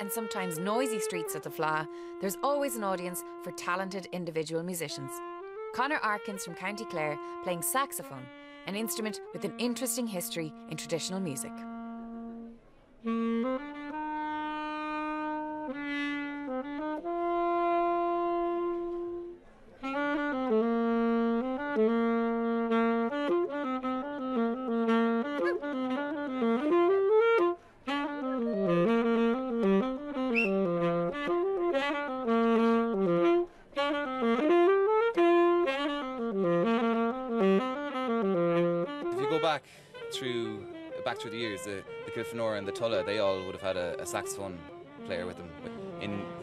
and sometimes noisy streets of the Fleadh, there's always an audience for talented individual musicians. Conor Arkins from County Clare playing saxophone, an instrument with an interesting history in traditional music. Back through the years, the Kilfenora and the Tulla, they all would have had a saxophone player with them.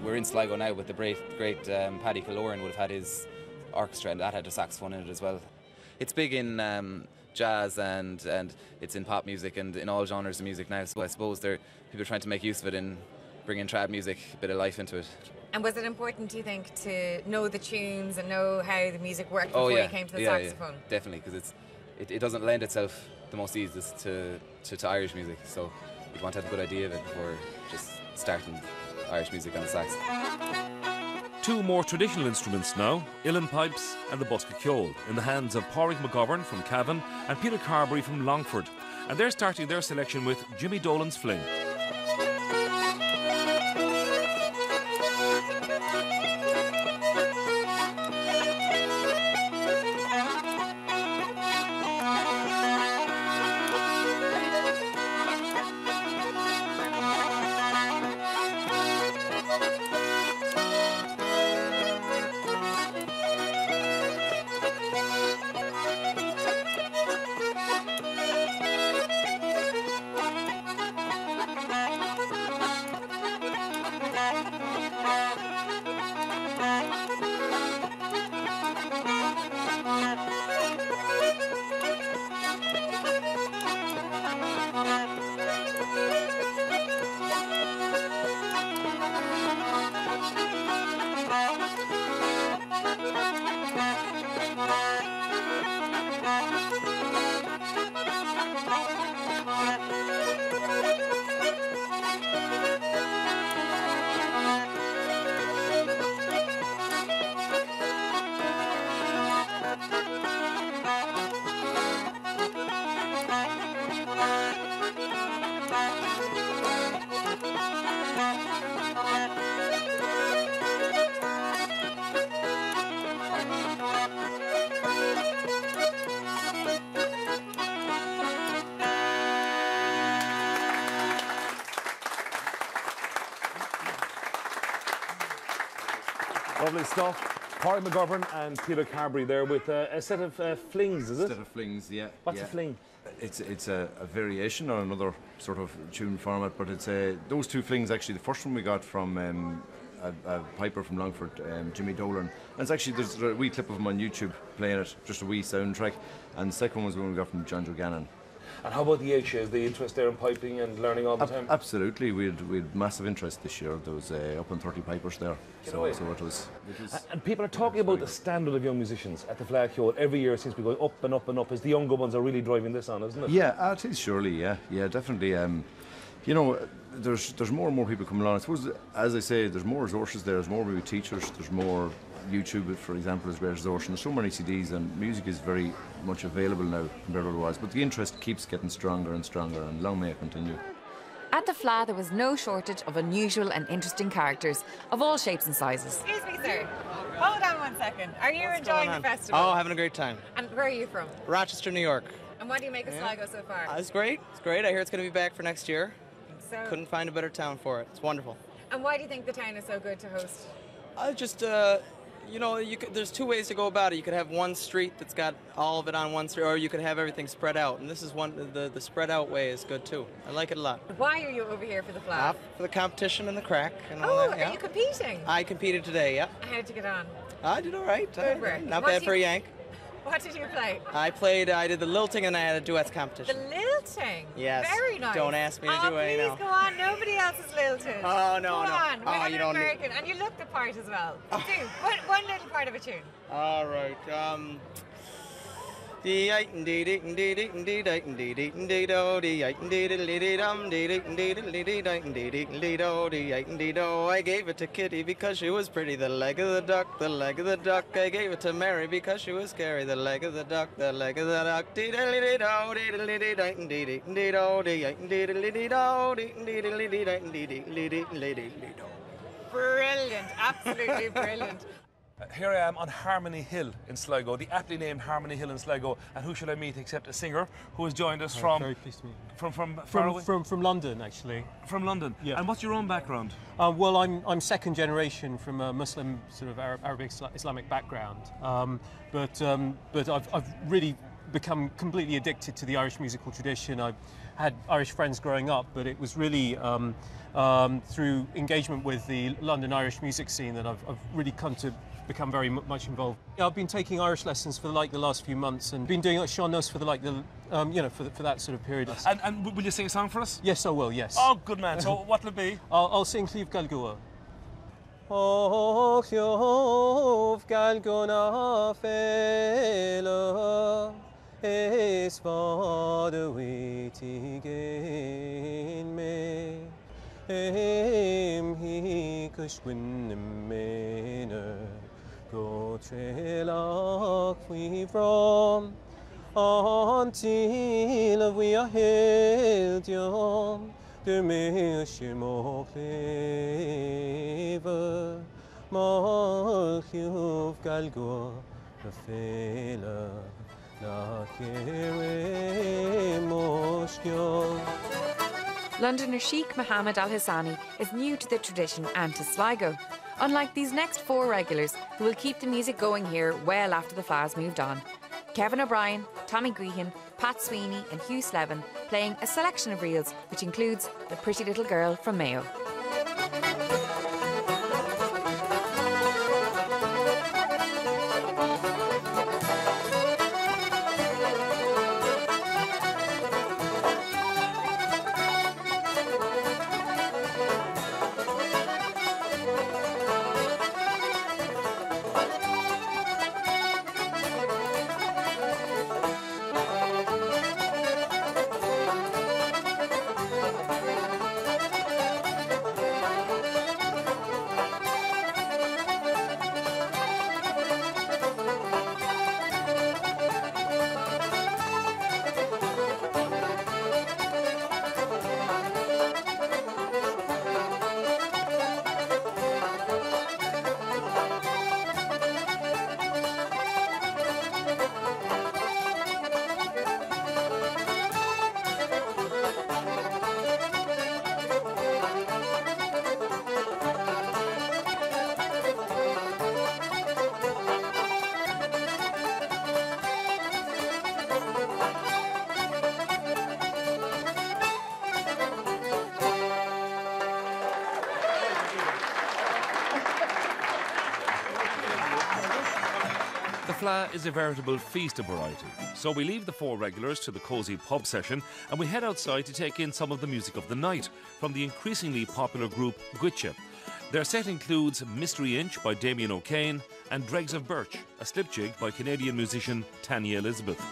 We're in Sligo now, but the great Paddy Killoran would have had his orchestra, and that had a saxophone in it as well. It's big in jazz and it's in pop music and in all genres of music now. So I suppose people are trying to make use of it in bringing trad music, a bit of life into it. And was it important, do you think, to know the tunes and know how the music worked before you came to the saxophone? Yeah, definitely, because it doesn't lend itself the most easiest to Irish music, so you'd want to have a good idea of it before just starting Irish music on the sax. Two more traditional instruments now, uilleann pipes and the Fleadh Cheoil, in the hands of Padraig McGovern from Cavan and Peter Carberry from Longford. And they're starting their selection with Jimmy Dolan's Fling. Lovely stuff. Padraig McGovern and Peter Carberry there with a set of flings, is it? A set of flings, yeah. What's a fling? It's a variation on another sort of tune format, but it's those two flings actually. The first one we got from a piper from Longford, Jimmy Dolan. And it's actually, there's a wee clip of him on YouTube playing it, just a wee soundtrack. And the second one was the one we got from John Grehan. And how about the age? Is the interest there in piping and learning all the time? Absolutely, we had massive interest this year. There was up on 30 pipers there, so it was. And people are talking about the standard of young musicians at the Fleadh Cheoil. Every year it seems to be going up and up and up, as the younger ones are really driving this on, isn't it? Yeah, it is surely. Yeah, definitely. You know, there's more and more people coming along. I suppose, as I say, there's more resources there. There's more maybe teachers. There's more. YouTube, for example, is great resource, and there's so many CDs, and music is very much available now compared to what it was. But the interest keeps getting stronger and stronger, and long may it continue. At the Fleadh, there was no shortage of unusual and interesting characters of all shapes and sizes. Excuse me, sir. Hold on one second. Are you enjoying the festival? Oh, having a great time. And where are you from? Rochester, New York. And what do you make of Sligo so far? It's great. It's great. I hear it's going to be back for next year. So, couldn't find a better town for it. It's wonderful. And why do you think the town is so good to host? You know, there's two ways to go about it. You could have one street that's got all of it on one street, or you could have everything spread out. And this is one, the spread out way is good too. I like it a lot. Why are you over here for the Fleadh? For the competition and the crack and all that. Are you competing? I competed today, yeah. How did you get on? I did all right. Good work. Not bad for a Yank. What did you play? I did the Lilting and I had a duets competition. The Lilting? Yes. Very nice. Don't ask me to do it, please go on. Nobody else is lilted. Oh, no, Go on. Oh, We're American. And you look the part as well. Do. One little part of a tune. All right. I gave it to Kitty because she was pretty, the leg of the duck, the leg of the duck. I gave it to Mary because she was scary, the leg of the duck, the leg of the duck. Brilliant, absolutely brilliant. Here I am on Harmony Hill in Sligo, the aptly named Harmony Hill in Sligo. And who should I meet except a singer who has joined us from... Very pleased to meet you. From London, actually. From London? Yeah. And what's your own background? Well, I'm second generation from a Muslim, sort of Arabic Islamic background. But I've really become completely addicted to the Irish musical tradition. I've had Irish friends growing up, but it was really through engagement with the London Irish music scene that I've really come to become very much involved. I've been taking Irish lessons for the last few months and been doing Sean knows for for that sort of period. And will you sing a song for us? Yes, I will. Yes. Oh, good man. So what'll it be? I'll sing Fleadh Cheoil. Oh, Fleadh Cheoil fela is for the waiting in me. He kushwin mena go trailach we from until we are held young. The Meshimo clever Mal Hugh Galgo the fela na kere moshkyo. Londoner Sheikh Mohammed Al-Husseini is new to the tradition and to Sligo, unlike these next four regulars who will keep the music going here well after the Fleadh's moved on. Kevin O'Brien, Tommy Grehan, Pat Sweeney and Hugh Slevin playing a selection of reels which includes The Pretty Little Girl from Mayo. The Fleadh is a veritable feast of variety, so we leave the four regulars to the cosy pub session and we head outside to take in some of the music of the night from the increasingly popular group Goitse. Their set includes Mystery Inch by Damien O'Kane and Dregs of Birch, a slip jig by Canadian musician Tanya Elizabeth.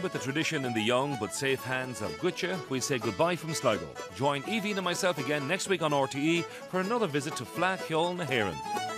And with the tradition in the young but safe hands of Goitse, we say goodbye from Sligo. Join Evie and myself again next week on RTE for another visit to Fleadh Cheoil na hÉireann.